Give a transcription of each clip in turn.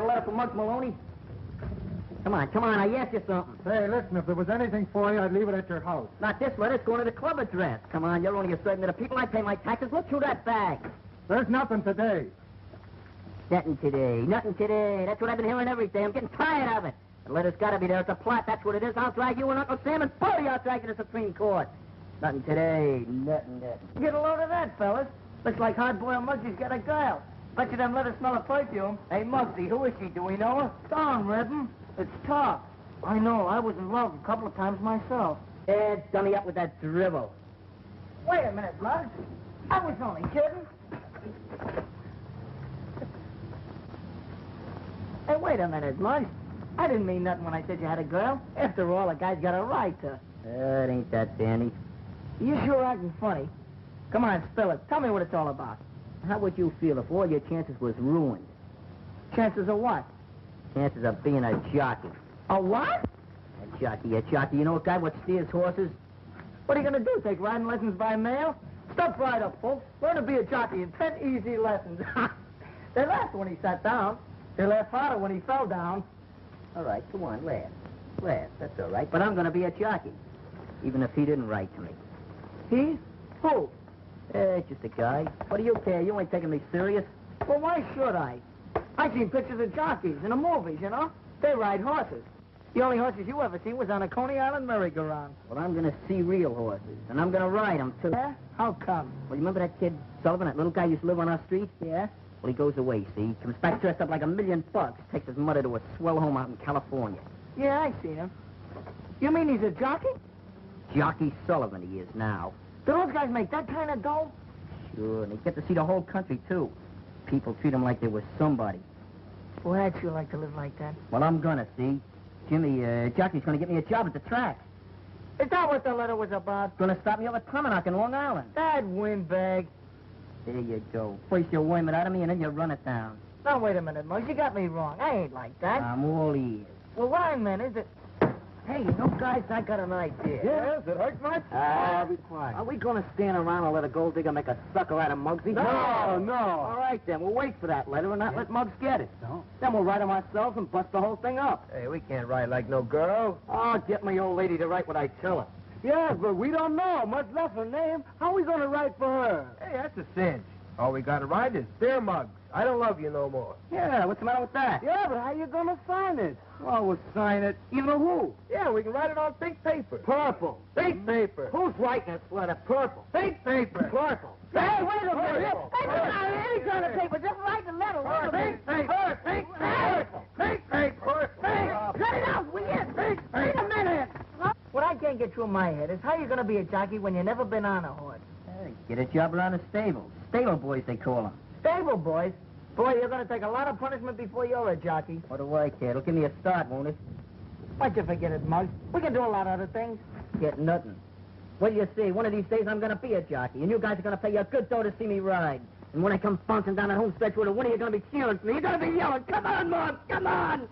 got a letter from Muggs Maloney? Come on, I asked you something. Hey, listen, if there was anything for you, I'd leave it at your house. Not this letter, it's going to the club address. Come on, you're only a servant of the people. I pay my taxes. Look through that bag. There's nothing today. Nothing today. That's what I've been hearing every day. I'm getting tired of it. The letter's got to be there. It's a plot. That's what it is. I'll drag you and Uncle Sam and both of you I'll drag you to the Supreme Court. Nothing today. Nothing. Get a load of that, fellas. Looks like hard-boiled Muggsy's got a girl. Bet you them letters smell of perfume. Hey, Muggsy, who is she? Do we know her? Darn, Redden. It's tough. I know. I was in love a couple of times myself. Yeah, dummy up with that drivel. Wait a minute, Muggs. I was only kidding. Hey, wait a minute, Muggs. I didn't mean nothing when I said you had a girl. After all, a guy's got a right to. It ain't that dandy. You sure acting funny. Come on, spill it. Tell me what it's all about. How would you feel if all your chances was ruined? Chances of what? Chances of being a jockey. A what? A jockey. You know a guy what steers horses? What are you going to do, take riding lessons by mail? Step right up, folks. Learn to be a jockey in 10 easy lessons. They laughed when he sat down. They laughed harder when he fell down. All right, come on, laugh. That's all right. But I'm going to be a jockey, even if he didn't write to me. He? Who? Just a guy. What do you care? You ain't taking me serious. Well, why should I? I've seen pictures of jockeys in the movies, you know? They ride horses. The only horses you ever seen was on a Coney Island merry-go-round. Well, I'm going to see real horses, and I'm going to ride them, too. Yeah? How come? Well, you remember that kid, Sullivan, that little guy used to live on our street? Yeah? Well, he goes away, see? Comes back dressed up like $1 million, takes his mother to a swell home out in California. Yeah, I seen him. You mean he's a jockey? Jockey Sullivan he is now. Do those guys make that kind of dough? Sure, and they get to see the whole country, too. People treat him like they was somebody. Well, I'd sure like to live like that. Well, I'm gonna, see? Jimmy, Jockey's gonna get me a job at the track. Is that what the letter was about? Gonna stop me over at Tomahawk in Long Island. That windbag. There you go. First you worm it out of me, and then you run it down. Now, wait a minute, Muggs. You got me wrong. I ain't like that. I'm all ears. Well, what I meant is that... Hey, you know, guys, I got an idea. Yes, it hurt much? Be quiet. Are we gonna stand around and let a gold digger make a sucker out of Muggsy? No. All right, then. We'll wait for that letter and not let Muggs get it. No. Then we'll write him ourselves and bust the whole thing up. Hey, we can't write like no girl. I'll get my old lady to write what I tell her. Yes, but we don't know, much less her name. How are we going to write for her? Hey, that's a cinch. All we got to write is, Dear Muggs, I don't love you no more. Yeah, what's the matter with that? Yeah, but how are you going to sign it? Oh, we'll sign it. You know who? Yeah, we can write it on pink paper. Purple. Pink paper. Who's writing this letter? Purple. Pink paper. Purple. Hey, wait a minute. Purple. Hey, any kind of paper. Just write the letter. Pink paper. Pink paper. Pink paper. Cut it out, will you? Wait a minute. What I can't get through my head is how you going to be a jockey when you've never been on a horse. Hey, get a job around the stable. Stable boys, they call them. Stable boys? Boy, you're going to take a lot of punishment before you're a jockey. What do I care? It'll give me a start, won't it? Why'd you forget it, Muggs? We can do a lot of other things. Get nothing. What do you see? One of these days I'm going to be a jockey, and you guys are going to pay a good dough to see me ride. And when I come bouncing down that home stretch with a winner, you're going to be cheering for me. You're going to be yelling, come on, Muggs, come on!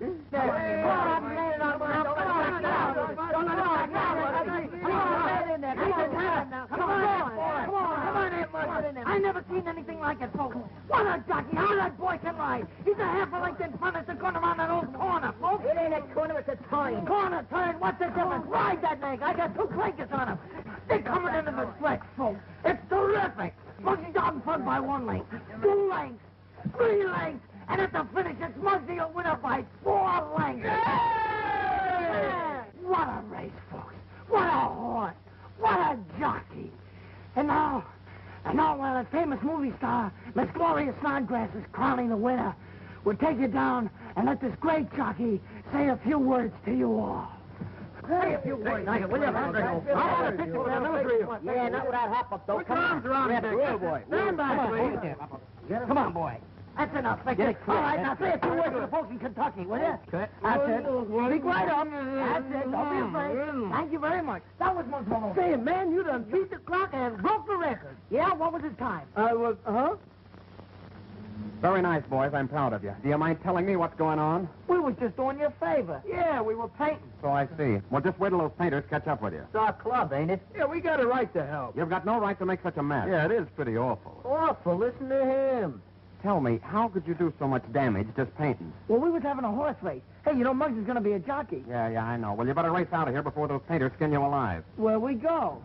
I never seen anything like it, folks. What a jockey! How that boy can ride! He's a half a length in front of the corner around that old corner, folks. It ain't a corner, it's a turn. Corner, turn, what's the difference? Ride that leg. I got 2 clankers on him. They're coming into the stretch, folks. It's terrific. Muggsy's out in front by 1 length, 2 lengths, 3 lengths, and at the finish, it's Muggsy a winner by 4 lengths. Yeah! What a race, folks. What a horse. What a jockey. And now, while that famous movie star, Miss Gloria Snodgrass, is crowning the winner, we'll take you down and let this great jockey say a few words to you all. Say a few words, will you? Yeah, not without hop-up, though. Come on. Yeah, good boy. Stand by, please. Come on, boy. That's enough. All right, now say a few words to the folks in Kentucky, will you? That's it. Speak right up. That's it. Don't be afraid. Thank you very much. That was Muggs Maloney. Say, man, you done beat the clock and broke the record. Yeah, what was his time? Very nice, boys. I'm proud of you. Do you mind telling me what's going on? We was just doing you a favor. Yeah, we were painting. So I see. Well, just wait till those painters catch up with you. It's our club, ain't it? Yeah, we got a right to help. You've got no right to make such a mess. Yeah, it is pretty awful. Awful. Listen to him. Tell me, how could you do so much damage just painting? Well, we was having a horse race. Hey, you know, Muggs is going to be a jockey. Yeah, I know. Well, you better race out of here before those painters skin you alive. Where we go?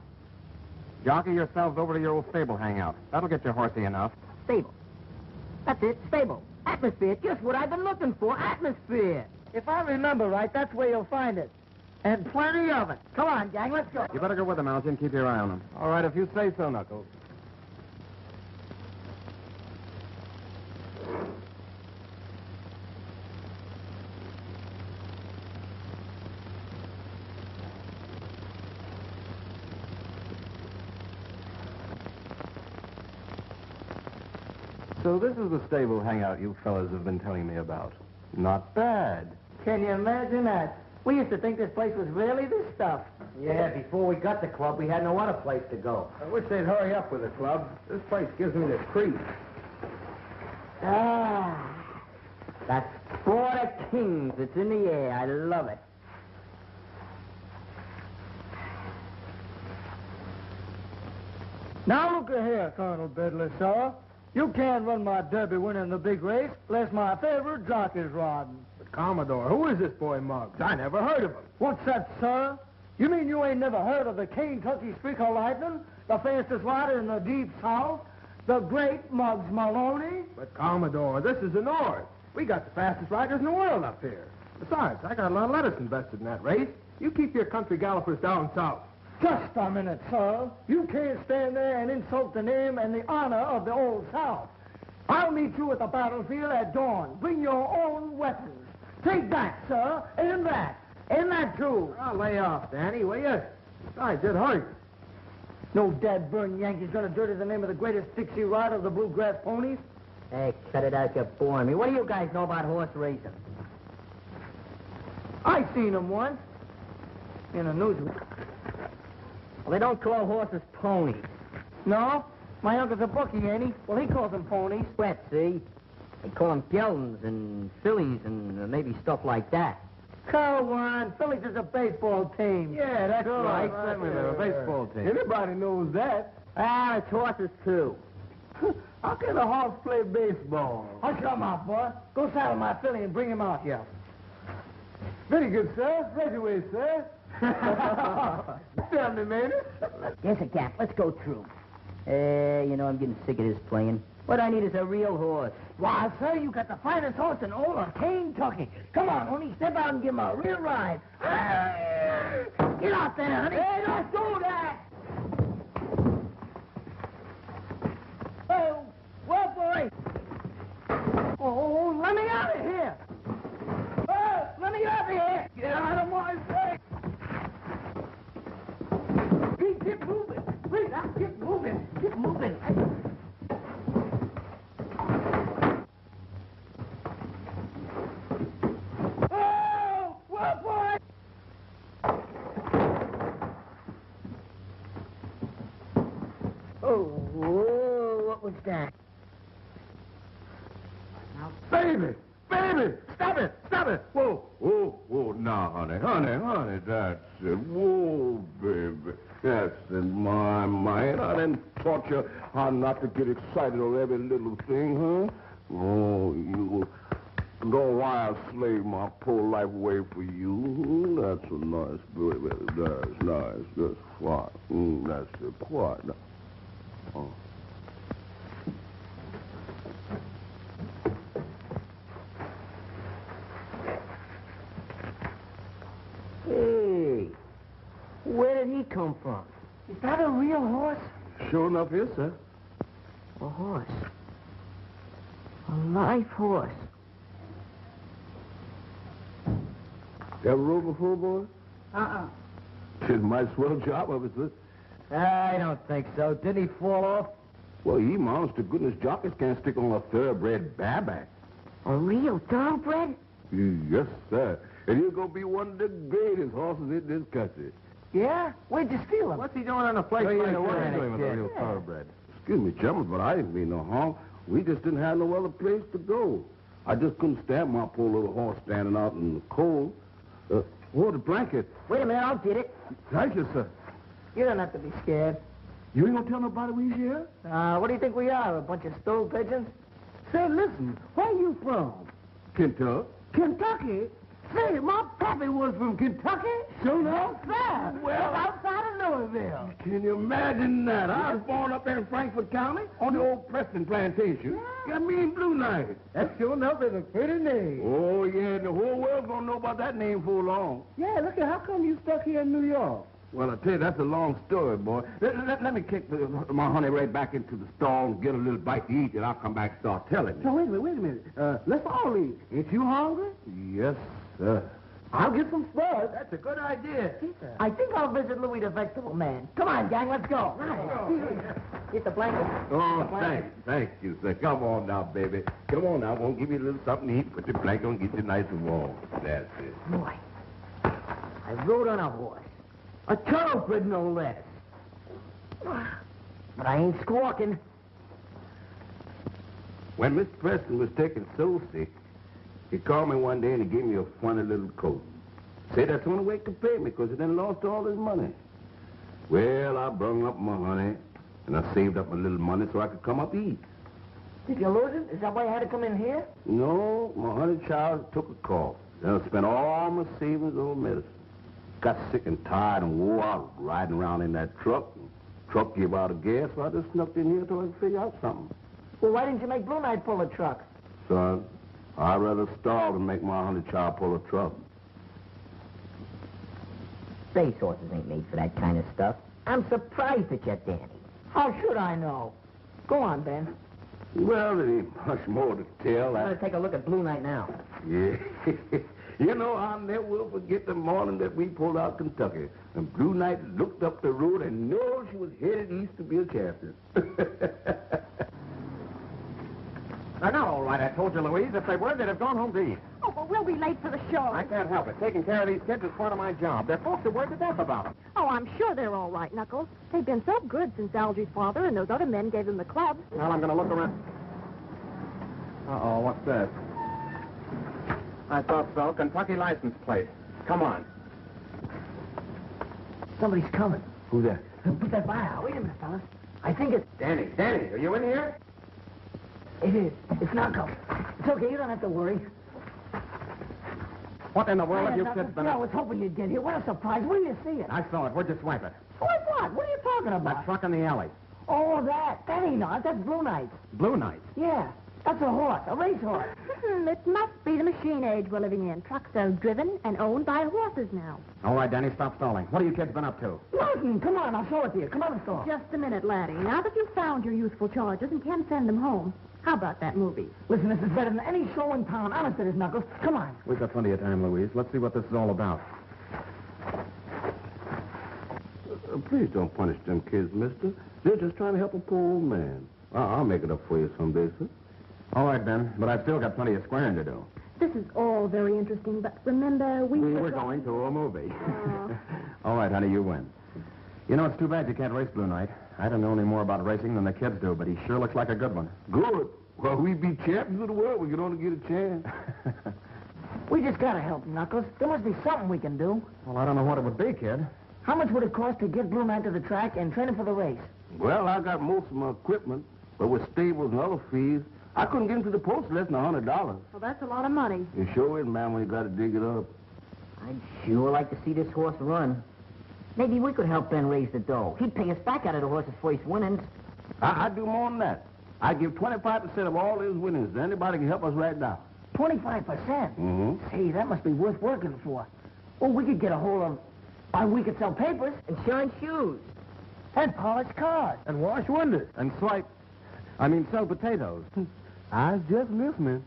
Jockey yourselves over to your old stable hangout. That'll get you horsey enough. Stable. That's it, stable. Atmosphere, just what I've been looking for, atmosphere. If I remember right, that's where you'll find it. And plenty of it. Come on, gang, let's go. You better go with them, Algy, and keep your eye on them. All right, if you say so, Knuckles. So this is the stable hangout you fellas have been telling me about. Not bad. Can you imagine that? We used to think this place was really this stuff. Yeah, before we got the club, we had no other place to go. I wish they'd hurry up with the club. This place gives me the creeps. Ah, that's Sport of Kings. It's in the air. I love it. Now look here, Colonel Bedley, sir. You can't run my derby winning the big race unless my favorite jockey's riding. But Commodore, who is this boy Muggs? I never heard of him. What's that, sir? You mean you ain't never heard of the Kentucky Streak of Lightning, the fastest rider in the deep south, the great Muggs Maloney? But Commodore, this is the North. We got the fastest riders in the world up here. Besides, I got a lot of lettuce invested in that race. You keep your country gallopers down south. Just a minute, sir. You can't stand there and insult the name and the honor of the Old South. I'll meet you at the battlefield at dawn. Bring your own weapons. Take that, sir, and that. And that, too. I'll lay off, Danny, will you? Besides, it hurts. No dead-burn Yankee's gonna dirty the name of the greatest Dixie rider of the bluegrass ponies. Hey, cut it out, you're boring me. What do you guys know about horse racing? I seen him once. In a news. Well, they don't call horses ponies. No? My uncle's a bookie, ain't he? Well, he calls them ponies. Sweat, see? They call them geldings and fillies and maybe stuff like that. Come on, Phillies is a baseball team. Yeah, that's right. Certainly, they're a baseball team. Everybody knows that. Ah, it's horses, too. How can a horse play baseball? Hush your mouth, boy. Go saddle my filly and bring him out here. Very good, sir. Right away, sir. Tell me, man. Yes, a Cap. Let's go through. You know, I'm getting sick of this playing. What I need is a real horse. Why, sir, you got the finest horse in all of Kentucky. Come on, honey, step out and give him a real ride. Get out there, honey. Hey, don't do that. Oh, well, boy. Oh, let me out of here. Oh, let me out of here. Get out of my face. Keep moving. Please, now, keep moving. Keep moving. Oh, well, boy. Oh, whoa, what was that? Baby! Baby! Stop it! Stop it! Whoa, now, honey, that's it. Whoa, baby. That's in my mind. I didn't taught you how not to get excited over every little thing, huh? Oh, you go wild slave my poor life away for you. That's a nice baby. That's nice. That's fine. That's it. Quiet now. Oh. Hey, where did he come from? Is that a real horse? Sure enough, yes, sir. A horse. A live horse. You ever rode before, boy? Did a mighty swell job of it, sir. I don't think so. Didn't he fall off? Well, ye honest to goodness jockeys can't stick on a thoroughbred bareback. A real thoroughbred? Yes, sir. And he's going to be one of the greatest horses in this country. Yeah? Where'd you steal him? What's he doing on a place What like are you that? doing with a real thoroughbred? Excuse me, gentlemen, but I didn't mean no harm. We just didn't have no other place to go. I just couldn't stand my poor little horse standing out in the cold. The blanket. Wait a minute, I'll get it. Thank you, sir. You don't have to be scared. You ain't going to tell nobody we's here? What do you think we are, a bunch of stool pigeons? Say, listen, where you from? Kentucky. Kentucky? Say, my pappy was from Kentucky. Sure No, sir. Well, outside of Louisville. Can you imagine that? I was born up there in Frankfort County on the old Preston plantation. Got me in Blue Knight. That sure enough is a pretty name. Oh, yeah, the whole world's gonna know about that name for long. Yeah, look at how come you stuck here in New York? Well, I tell you, that's a long story, boy. Let me kick my honey right back into the stall and get a little bite to eat, and I'll come back and start telling you. So wait a minute. Let's all eat. Ain't you hungry? Yes, sir. I'll get some spuds. That's a good idea. I think I'll visit Louis the Vegetable Man. Come on, gang, let's go. Get the blanket. Oh, thank you, sir. Come on now, baby. Come on now. We'll give you a little something to eat. Put your blanket on, get you nice and warm. That's it. Boy, I rode on a horse. A thoroughbred, no less. But I ain't squawking. When Mr. Preston was taken so sick, he called me one day and he gave me a funny little coat. Said that's the only way he could pay me because he done lost all his money. Well, I brung up my honey and I saved up a little money so I could come up eat. Did you lose it? Is that why you had to come in here? No, my honey child took a cough. Then I spent all my savings on medicine. Got sick and tired and wore out riding around in that truck. Truck gave out of gas, so I just snuck in here till I could figure out something. Well, why didn't you make Blue Knight pull a truck? Son, I'd rather starve than make my honey child pull a truck. Race horses ain't made for that kind of stuff. I'm surprised at you, Danny. How should I know? Go on, Ben. Well, there ain't much more to tell. I'm going to take a look at Blue Knight now. Yeah. You know, I'll never will forget the morning that we pulled out Kentucky. And Blue Knight looked up the road and knew she was headed east to be a champion. They're not all right, I told you, Louise. If they were, they'd have gone home to eat. Oh, but we'll be late for the show. I can't help it. Taking care of these kids is part of my job. Their folks are worried to death about them. Oh, I'm sure they're all right, Knuckles. They've been so good since Algie's father and those other men gave them the club. Well, I'm going to look around. Uh-oh, what's this? I thought so. Kentucky license plate. Come on. Somebody's coming. Who's that? Put that by out. Wait a minute, fellas. I think it's... Danny, are you in here? It is. It's Knuckles. It's okay. You don't have to worry. What in the world have you Knuckles, kids been I was hoping you'd get here. What a surprise. Where do you see it? I saw it. Where'd you swipe it? What? What are you talking That about? truck in the alley. Oh, that. That ain't not. That's Blue Knight. Blue Knight. Yeah. That's a horse. A racehorse. It must be the machine age we're living in. Trucks are driven and owned by horses now. All right, Danny, stop stalling. What have you kids been up to? Martin, come on. I'll show it to you. Come on, let's go. Just a minute, laddie. Now that you've found your youthful charges and can send them home, how about that movie? Listen, this is better than any show in town. Honest it is, Knuckles. Come on. We've got plenty of time, Louise. Let's see what this is all about. Please don't punish them kids, mister. They're just trying to help a poor old man. I'll make it up for you someday, sir. All right, Ben, but I've still got plenty of squaring to do. This is all very interesting, but remember, We were going to a movie. Oh. All right, honey, you win. You know, it's too bad you can't race Blue Knight. I don't know any more about racing than the kids do, but he sure looks like a good one. Good. Well, we'd be champions of the world. We could only get a chance. We just gotta help him, Knuckles. There must be something we can do. Well, I don't know what it would be, kid. How much would it cost to get Blue Knight to the track and train him for the race? Well, I got most of my equipment, but with stables and other fees, I couldn't get him to the post less than $100. Well, that's a lot of money. You sure is, man, when you got to dig it up. I'd sure like to see this horse run. Maybe we could help Ben raise the dough. He'd pay us back out of the horse's first winnings. I'd do more than that. I'd give 25% of all his winnings to anybody who can help us right now. 25%? Mm-hmm. Say, that must be worth working for. Well, we could get a hold of... we could sell papers. And shine shoes. And polish cars. And wash windows. And sell potatoes. I was just listening.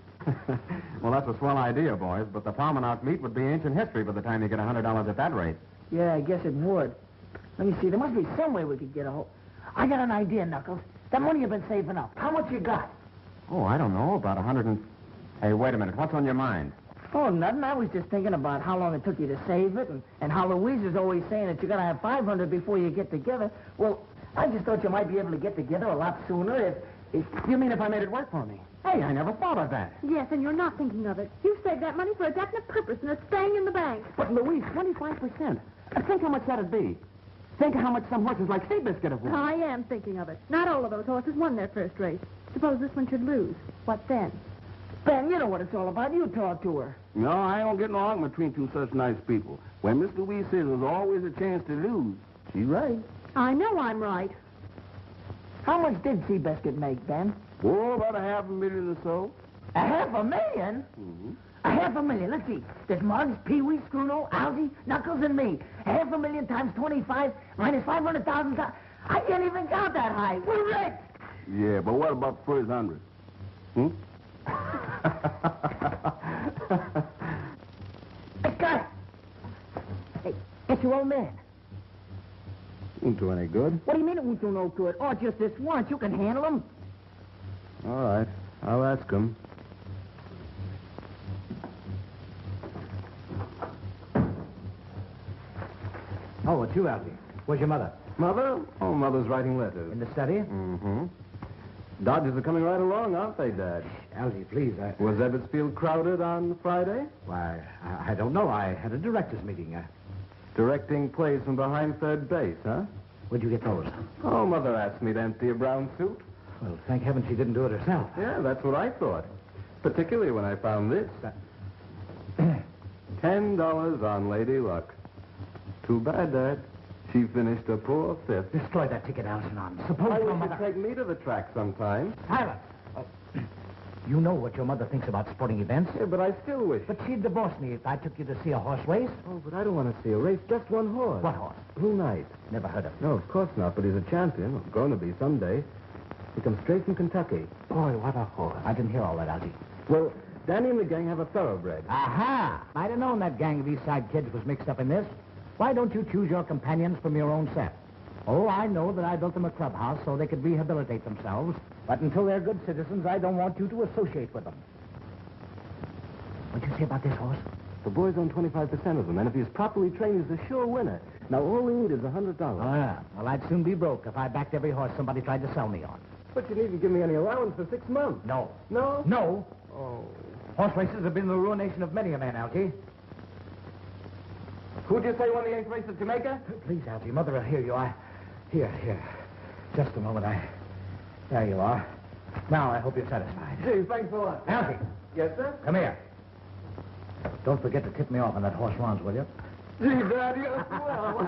Well, that's a swell idea, boys, but the Palmanock meet would be ancient history by the time you get $100 at that rate. Yeah, I guess it would. Let me see. There must be some way we could get a hold... I got an idea, Knuckles. That money you've been saving up. How much you got? Oh, I don't know, about 100 and... Hey, wait a minute. What's on your mind? Oh, nothing. I was just thinking about how long it took you to save it, and how Louise is always saying that you got to have 500 before you get together. Well, I just thought you might be able to get together a lot sooner if... You mean if I made it work for me? Hey, I never thought of that. Yes, and you're not thinking of it. You've saved that money for a definite purpose, and it's staying in the bank. But, Louise, 25%. And think how much that'd be. Think of how much some horses like Seabiscuit have won. I am thinking of it. Not all of those horses won their first race. Suppose this one should lose. What then? Ben, you know what it's all about. You talk to her. No, I don't get no argument between two such nice people. When Miss Louise says there's always a chance to lose, she's right. I know I'm right. How much did Seabiscuit make, Ben? Oh, about $500,000 or so. $500,000? Mm-hmm. $500,000. Let's see. There's Muggs, Pee-wee, Scruno, Algy, Knuckles, and me. $500,000 times 25 minus 500,000. I can't even count that high. We're rich. Yeah, but what about the first 100? Hmm? I got it. Hey, it's your old man. Won't do any good. What do you mean it won't do no good? Oh, just this once. You can handle him. All right, I'll ask him. Oh, it's you, Alfie. Where's your mother? Mother? Oh, Mother's writing letters. In the study? Mm-hmm. Dodgers are coming right along, aren't they, Dad? Alfie, please, Was Ebbetsfield crowded on Friday? Why, I don't know. I had a director's meeting. Directing plays from behind third base, huh? Where'd you get those? Oh, Mother asked me to empty a brown suit. Well, thank heaven she didn't do it herself. Yeah, that's what I thought. Particularly when I found this. $10 on Lady Luck. Too bad, Dad. She finished a poor fifth. Destroy that ticket, Allison. Suppose I your wish mother... you'd take me to the track sometime. Silence! You know what your mother thinks about sporting events. Yeah, but I still wish. But she'd divorce me if I took you to see a horse race. Oh, but I don't want to see a race. Just one horse. What horse? Blue Knight. Never heard of him. No, of course not, but he's a champion. Or going to be someday. He comes straight from Kentucky. Boy, what a horse. I didn't hear all that, Algie. Well, Danny and the gang have a thoroughbred. Aha! I'd have known that gang of East Side kids was mixed up in this. Why don't you choose your companions from your own set? Oh, I know that I built them a clubhouse so they could rehabilitate themselves. But until they're good citizens, I don't want you to associate with them. What'd you say about this horse? The boys own 25% of them, and if he's properly trained, he's a sure winner. Now, all we need is $100. Oh, yeah. Well, I'd soon be broke if I backed every horse somebody tried to sell me on. But you needn't give me any allowance for 6 months. No. No? No. Oh. Horse races have been the ruination of many a man, Algie. Who'd you say won the 8th race at Jamaica? Please, Algie, Mother will hear you. Here. Just a moment. There you are. Now, I hope you're satisfied. Gee, thanks a lot. Algie, Yes, sir? come here. Don't forget to tip me off on that horse Ron's, will you? Gee, Dad, you're swell.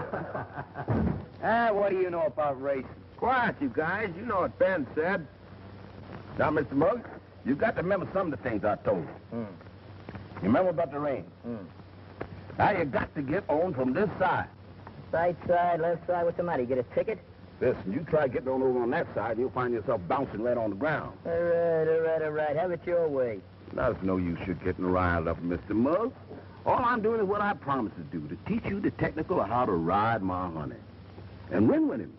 What do you know about racing? Quiet, you guys. You know what Ben said. Now, Mr. Muggs, you got to remember some of the things I told you. You remember about the rain? Now, you got to get on from this side. Right side, left side, what's the matter? You get a ticket? Listen, you try getting on over on that side, and you'll find yourself bouncing right on the ground. All right. Have it your way. Now, there's no use you getting riled up, Mr. Muggs. All I'm doing is what I promised to do, to teach you the technical of how to ride my honey. And win with him.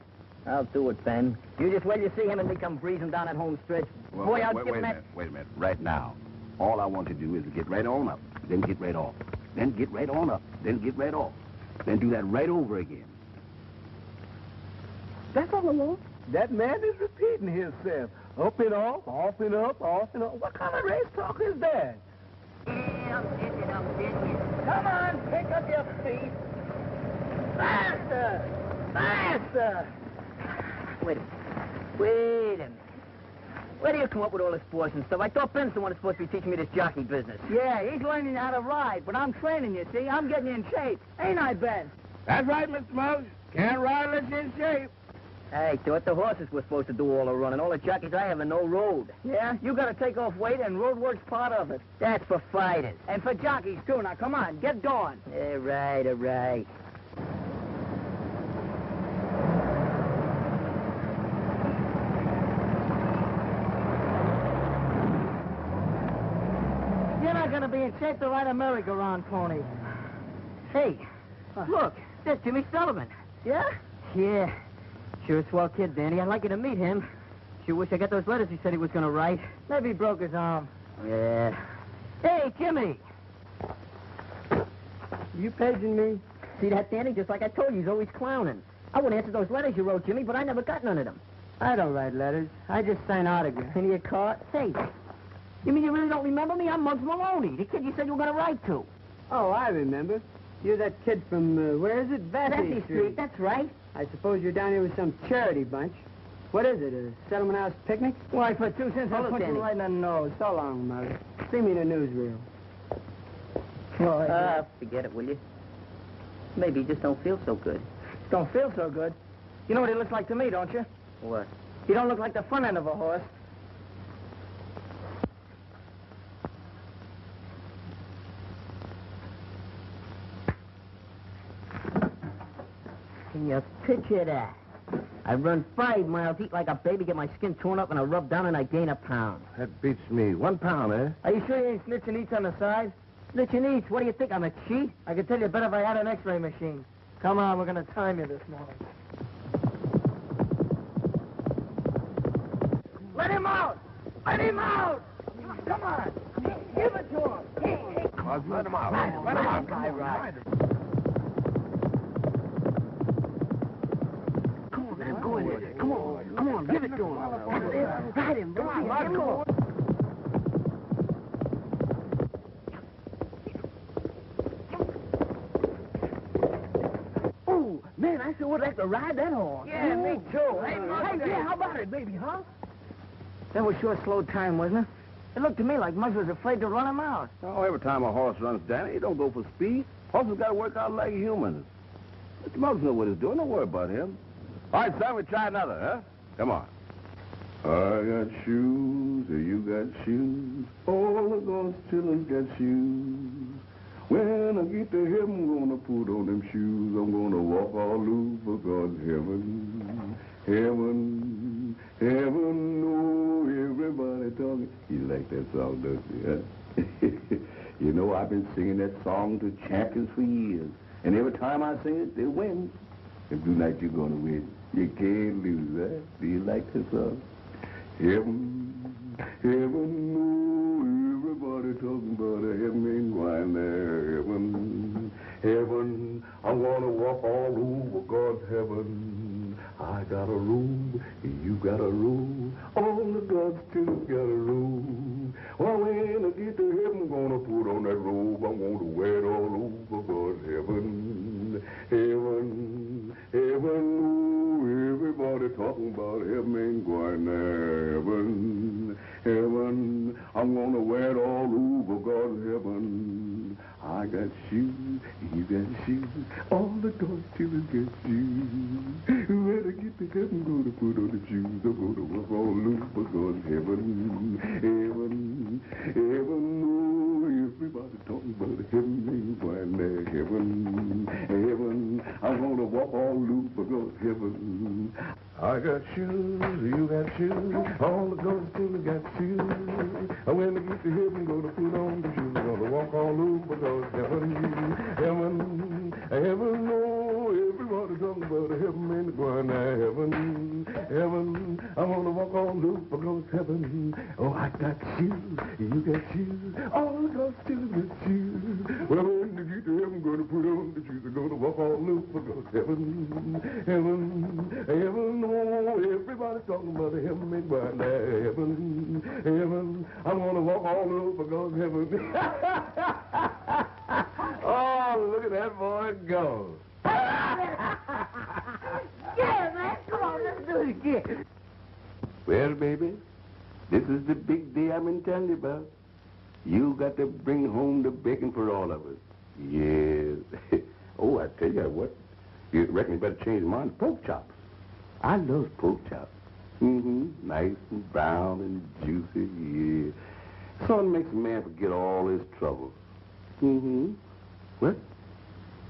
I'll do it, Ben. You just wait till you see him and me come breezing down that home stretch. Well, Boy, I'll wait give a him that... minute. Wait a minute. Right now, all I want to do is to get right on up, then get right off. Then get right on up, then get right off. Then do that right over again. That's all I want. That man is repeating himself. Up and off and up, off and off. What kind of race talk is that? Yeah, I'm pitching. Come on, pick up your feet. Faster! Wait a minute. Where do you come up with all this sports and stuff? I thought Ben's the one that's supposed to be teaching me this jockey business. Yeah, he's learning how to ride, but I'm training you, see? I'm getting you in shape. Ain't I, Ben? That's right, Mr. Muggs. Can't ride unless you're in shape. Hey, thought the horses were supposed to do all the running. All the jockeys I have are no road. Yeah, you got to take off weight, and road work's part of it. That's for fighters. And for jockeys, too. Now, come on, get going. All right. You're not going to be in shape to ride a merry-go-round pony. Hey, look, there's Jimmy Sullivan. Yeah? Yeah. Sure a swell kid, Danny. I'd like you to meet him. Sure wish I got those letters he said he was going to write. Maybe he broke his arm. Yeah. Hey, Jimmy! You paging me? See that, Danny? Just like I told you, he's always clowning. I would answer those letters you wrote, Jimmy, but I never got none of them. I don't write letters. I just sign autographs. Any you caught? Say, you mean you really don't remember me? I'm Muggs Maloney, the kid you said you were going to write to. Oh, I remember. You're that kid from, where is it? Vesey Street, that's right. I suppose you're down here with some charity bunch. What is it, a settlement house picnic? Why, for 2 cents, I'll put you right in the nose. So long, Mother. See me the newsreel. Forget it, will you? Maybe you just don't feel so good. Don't feel so good. You know what he looks like to me, don't you? What? He don't look like the front end of a horse. Can you picture that? I run 5 miles, eat like a baby, get my skin torn up, and I rub down and I gain a pound. That beats me. 1 pound, eh? Are you sure you ain't snitching eats on the side? Snitching eats, what do you think, I'm a cheat? I could tell you better if I had an x-ray machine. Come on, we're going to time you this morning. Let him out! Let him out! Come on! Give it to him! Let him out. Let him out. Guy, right. Come on, man, go in there. Come on, give it to him. Ride him, come on. Oh, man, I sure would like to ride that horse. Yeah, me too. Hey, yeah, how about it, baby, huh? That was sure slow time, wasn't it? It looked to me like Muggs was afraid to run him out. Oh, every time a horse runs, Danny, he don't go for speed. Horses got to work out like humans. Mr. Muggs knows what he's doing. Don't worry about him. All right, son, we try another, huh? Come on. I got shoes, you got shoes. All of those children got shoes. When I get to heaven, I'm gonna put on them shoes. I'm gonna walk all over God's heaven. Heaven, heaven, oh, everybody talking. You like that song, don't you, huh? You know, I've been singing that song to champions for years. And every time I sing it, they win. And tonight you're gonna win. You can't lose that. Do you like that song? Heaven, heaven, oh, everybody talking about a heaven ain't going there. Heaven, heaven, I want to walk all over God's heaven. I got a room, you got a room, all the God's children got a room. Well, when I get to heaven, I'm gonna put on that robe. I'm gonna wear it all over God's heaven. Heaven, heaven, oh, everybody talking about heaven ain't going there. Heaven, heaven, I'm gonna wear it all over God's heaven. I got shoes, you got shoes, all the God's children got shoes. When I get to heaven, I'm gonna put on the shoes. I'm gonna walk all over God's heaven. Heaven, heaven, oh, everybody talking about heaven ain't going there. Heaven, heaven, I'm gonna walk all over God's heaven. I got shoes, you got shoes, all the God's children got shoes. And when I get to heaven, I'm gonna put on the shoes. I'm gonna walk all over God's heaven. Heaven, heaven, oh, everybody talking about heaven ain't going there. Heaven, heaven, I'm gonna walk all over God's heaven. Oh, I got shoes, you got shoes, all the God's children got shoes. Well, when I get to heaven, I'm gonna put on the shoes. I'm gonna walk all over God's heaven. Heaven, heaven, oh, everybody talking about the heaven ain't going there. Heaven, heaven, I'm gonna walk all over God's heaven. Oh, look at that boy go. Yeah, man, come on, let's do it again. Well, baby, this is the big day I've been telling you about. You got to bring home the bacon for all of us. Yes. Oh, I tell you what, you reckon you better change mine to pork chops. I love pork chops. Nice and brown and juicy, yeah. Something makes a man forget all his troubles. What?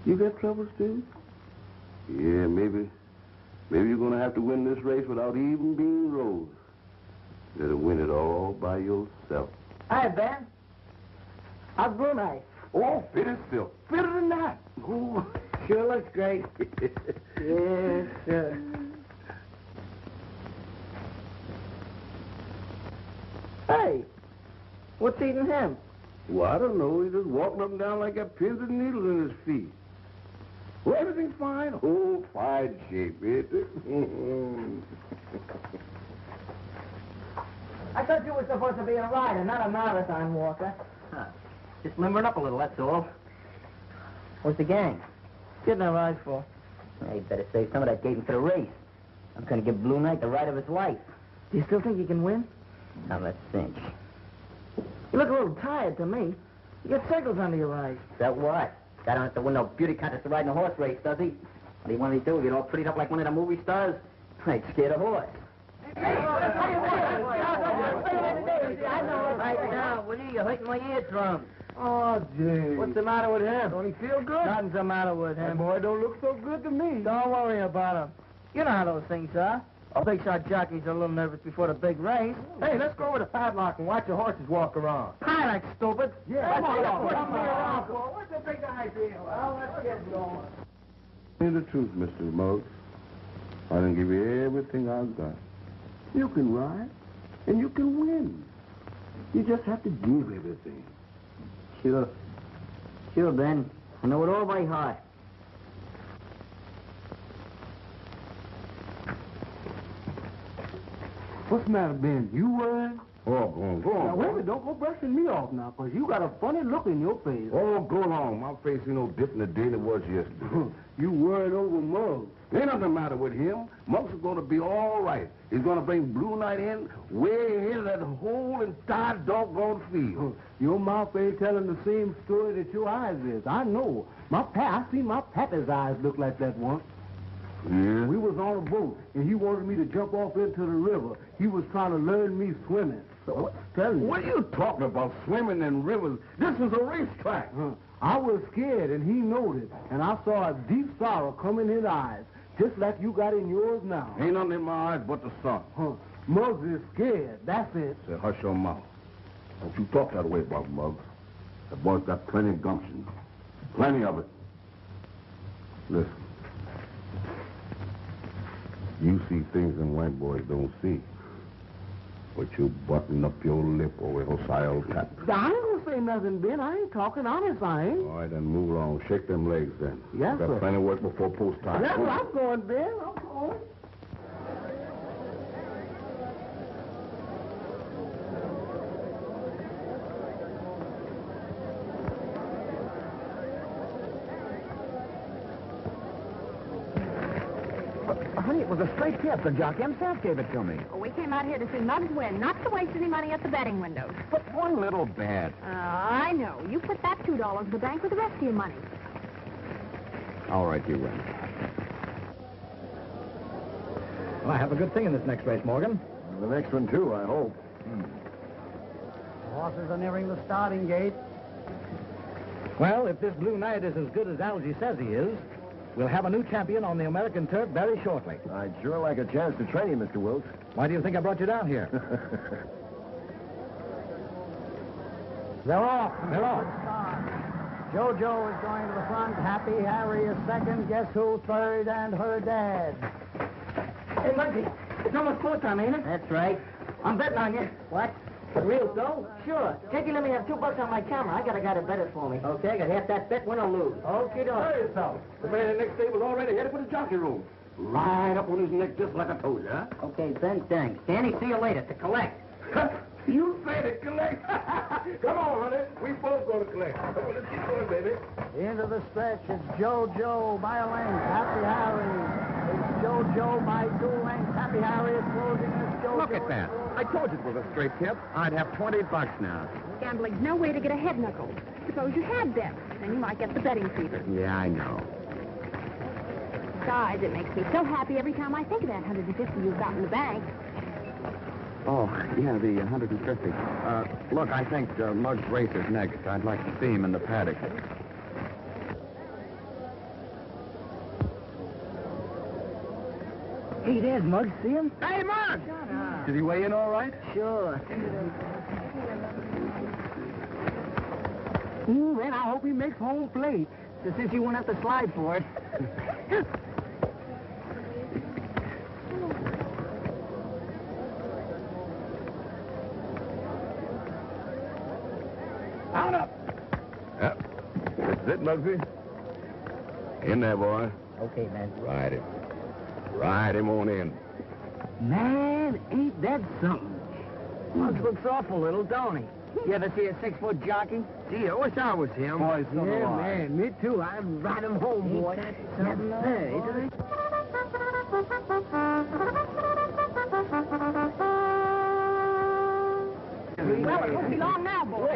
You got troubles, too? Yeah, maybe you're going to have to win this race without even being rode. Better win it all by yourself. Hi, Ben. How's Brunei? Oh, fit as silk. Fitter than that. Oh, sure looks great. Yes, sir. Hey, what's eating him? Well, I don't know. He's just walking up and down like got pins and needles in his feet. Well, everything's fine. Oh, fine shape, isn't it? I thought you were supposed to be a rider, not a marathon walker. Just limbering up a little, that's all. What's the gang? Getting a ride for. Hey, you better save some of that gating for the race. I'm going to give Blue Knight the ride of his life. Do you still think you can win? Now let's cinch. You look a little tired to me. You got circles under your eyes. So what? Guy don't have to win no beauty contest to ride in a horse race, does he? What do you want me to do? Get all prettied up like one of the movie stars? I'd scare the horse. Right now, Woody, you're hurting my eardrums. Oh, gee. What's the matter with him? Don't he feel good? Nothing's the matter with him. That boy don't look so good to me. Don't worry about him. You know how those things are. All big shot jockeys are a little nervous before the big race. Hey, let's go over to Padlock and watch the horses walk around. Pilot, stupid. Yeah, Come on, come me around. What's the big idea? Well, let's get going. Tell me the truth, Mr. Muggs. I done give you everything I've got. You can ride, and you can win. You just have to give everything. Sure. Sure, Ben. I know it all by heart. What's the matter, Ben? You worried? Oh, go on, go Now, on. wait a minute, don't go brushing me off now, 'cause you got a funny look in your face. Oh, go along. My face ain't no different today than it was yesterday. You worried over Muggs. Ain't nothing the matter with him. Muggs is going to be all right. He's going to bring Blue Knight in way ahead of that whole entire doggone field. Your mouth ain't telling the same story that your eyes is. I know. I seen my pappy's eyes look like that once. Yeah? We was on a boat, and he wanted me to jump off into the river. He was trying to learn me swimming. So, tell you. What are you talking about, swimming in rivers? This is a racetrack. I was scared, and he knowed it. And I saw a deep sorrow come in his eyes, just like you got in yours now. Ain't nothing in my eyes but the sun. Muggs is scared. That's it. Say, hush your mouth. Don't you talk that way about Muggs. The boy's got plenty of gumption. Plenty of it. Listen. You see things them white boys don't see. But you button up your lip over Hosea old cat. I ain't gonna say nothing, Ben. I ain't talking honest, I ain't. All right, then move along. Shake them legs, then. Yes, got sir. plenty of work before post time. That's where I'm going, Ben. I'm going. Honey, it was a straight tip. The jockey himself gave it to me. We came out here to see Muggs win, not to waste any money at the betting windows. But one little bet. I know. You put that $2 in the bank with the rest of your money. All right, you win. Well, I have a good thing in this next race, Morgan. The next one, too, I hope. Horses are nearing the starting gate. Well, if this Blue Knight is as good as Algie says he is, we'll have a new champion on the American turf very shortly. I'd sure like a chance to train you, Mr. Wilkes. Why do you think I brought you down here? They're off. They're off. JoJo is going to the front. Happy Harry is second. Guess who third? And her dad. Hey, Muggsy, it's almost full time, ain't it? That's right. I'm betting on you. What? For real, though? Sure. Can't you let me have $2 on my camera? I got a guy to bet it for me. Okay, I got half that bet, win or lose. Okay, Hurry yourself. The man in the next table's already headed for the jockey room. Right up on his neck, just like I told you, huh? Okay, Ben, thanks. Danny, see you later to collect. You say to collect. Come on, honey. We both going to collect. Come on, let's get going, baby. Into the stretch. It's JoJo by a length. Happy Harry. It's JoJo by 2 lengths. Happy Harry is closing this JoJo. Look at that. I told you it was a straight tip. I'd have $20 now. Gambling's no way to get a head knuckle. Suppose you had bet. Then you might get the betting fever. Yeah, I know. Besides, it makes me so happy every time I think of that 150 you've got in the bank. Oh, yeah, the 150. Look, I think Muggs races next. I'd like to see him in the paddock. Hey, there's Muggs. See him? Hey, Muggs! Did he weigh in all right? Sure. Man, I hope he makes home plate. Since you won't have to slide for it. Out up. Yep. This is it, Muggsy. In there, boy. Okay, Ben. Ride him. Ride him on in. Man, ain't that something? Muggs looks awful little, don't he? You ever see a 6-foot jockey? Gee, I wish I was him. Boys, so do I. man, me too. I'd ride him home, boy. Well, it won't be long now, boy.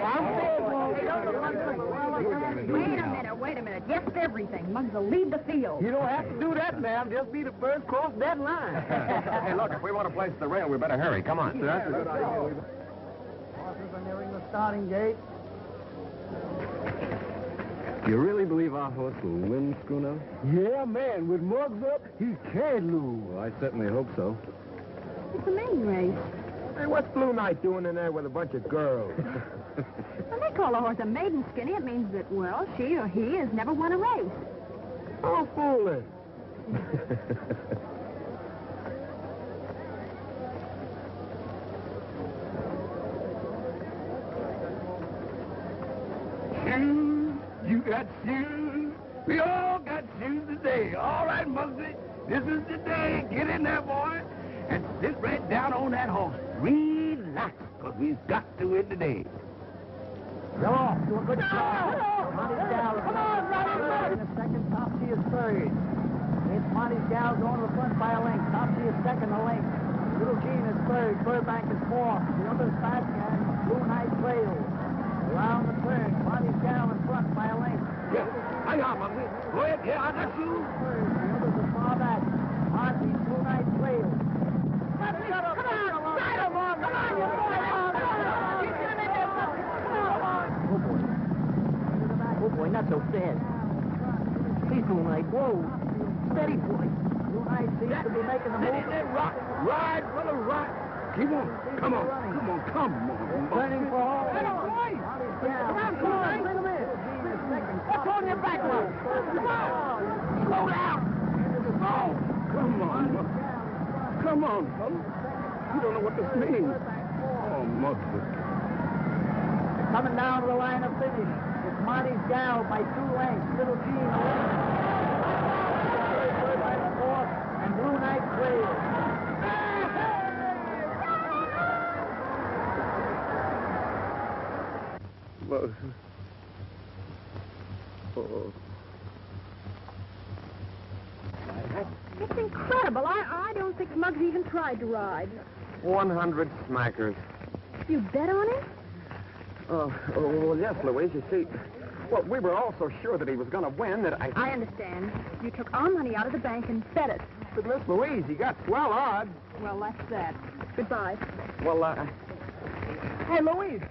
Wait a minute. Yes, everything. Muggs will lead the field. You don't have to do that, ma'am. Just be the first cross that line. Hey, look, if we want to place the rail, we better hurry. Come on. That's a good idea. Horses are nearing the starting gate. Do you really believe our horse will win, Schooner? Yeah, man. With Muggs up, he can't lose. Well, I certainly hope so. It's a maiden race. Hey, what's Blue Knight doing in there with a bunch of girls? When they call a horse a maiden, Skinny, it means that, well, she or he has never won a race. Oh, fooling. Shoes, you got shoes. We all got shoes today. All right, Muggsy, this is the day. Get in there, boy, and sit right down on that horse. Relax, because we've got to win today. Go off. Do a good job. Monty's gal. Come on, Monty. In the second, Topsy is third. It's Monty's gal going to the front by a length. Topsy is second, a length. Little Jean is third. Burbank is fourth. The others back, and Blue Knight trails. Around the turn, Monty's gal in front by a length. Yeah, hang on, Muggsy. Go ahead. Yeah, I got you. Third. The others are far back. Monty, Blue Knight trails. Come on, ride him on. Come on, you boy. Oh, boy, not so fast. Please, Blue Knight. Whoa. Steady, boy. Blue Knight seems to be making the Sit in move. there, rock. Ride, brother, ride. Keep on. Come on. Come on. Come on. Turning for home. Come on. Monty's gal. Come on, come on. Bring him in. Jean is second. What's on your back, Muggs? Come on. Slow down. Oh, come on. Come on, fella. You don't know what this means. Oh, Muggsy. Coming down to the line of finish. It's Monty's gal by 2 lengths. Little Jean. Third by the fourth. And Blue Knight trails. Oh. It's incredible. I don't think Muggs even tried to ride. 100 smackers. You bet on it? Well, yes, Louise. You see, well, we were all so sure that he was going to win that I understand. You took our money out of the bank and bet it. But Miss Louise, he got swell odds. Well, that's that. Goodbye. Well, Hey, Louise.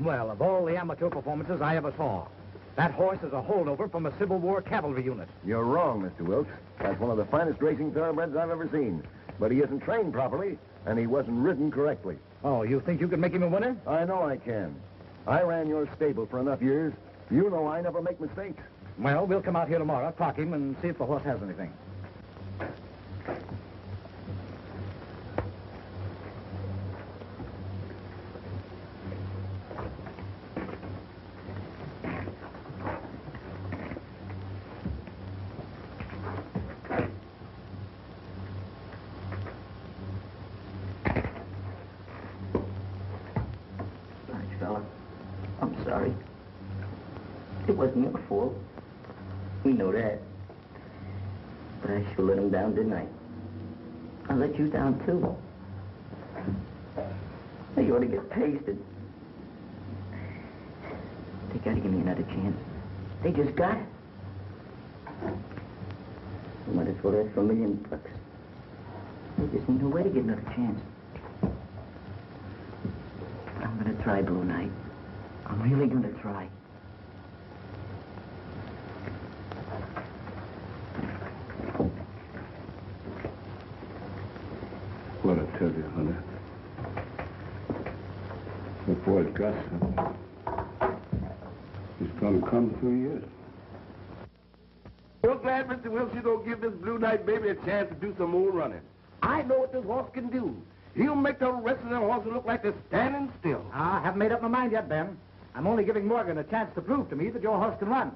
Well, of all the amateur performances I ever saw, that horse is a holdover from a Civil War cavalry unit. You're wrong, Mr. Wilkes. That's one of the finest racing thoroughbreds I've ever seen. But he isn't trained properly, and he wasn't ridden correctly. Oh, you think you can make him a winner? I know I can. I ran your stable for enough years. You know I never make mistakes. Well, we'll come out here tomorrow, clock him, and see if the horse has anything. Fella, I'm sorry. It wasn't your fault. We know that. But I sure let him down, didn't I? I let you down, too. They ought to get pasted. They gotta give me another chance. They just got it. I might as well ask for $1 million. They just ain't no way to get another chance. I'm gonna try, Blue Knight. I'm really gonna try. What I tell you, honey. That boy's got something. He's gonna come through you. Real glad, Mr. Wilkes, you're gonna give this Blue Knight baby a chance to do some more running. I know what this horse can do. He'll make the rest of them horses look like they're standing still. I haven't made up my mind yet, Ben. I'm only giving Morgan a chance to prove to me that your horse can run.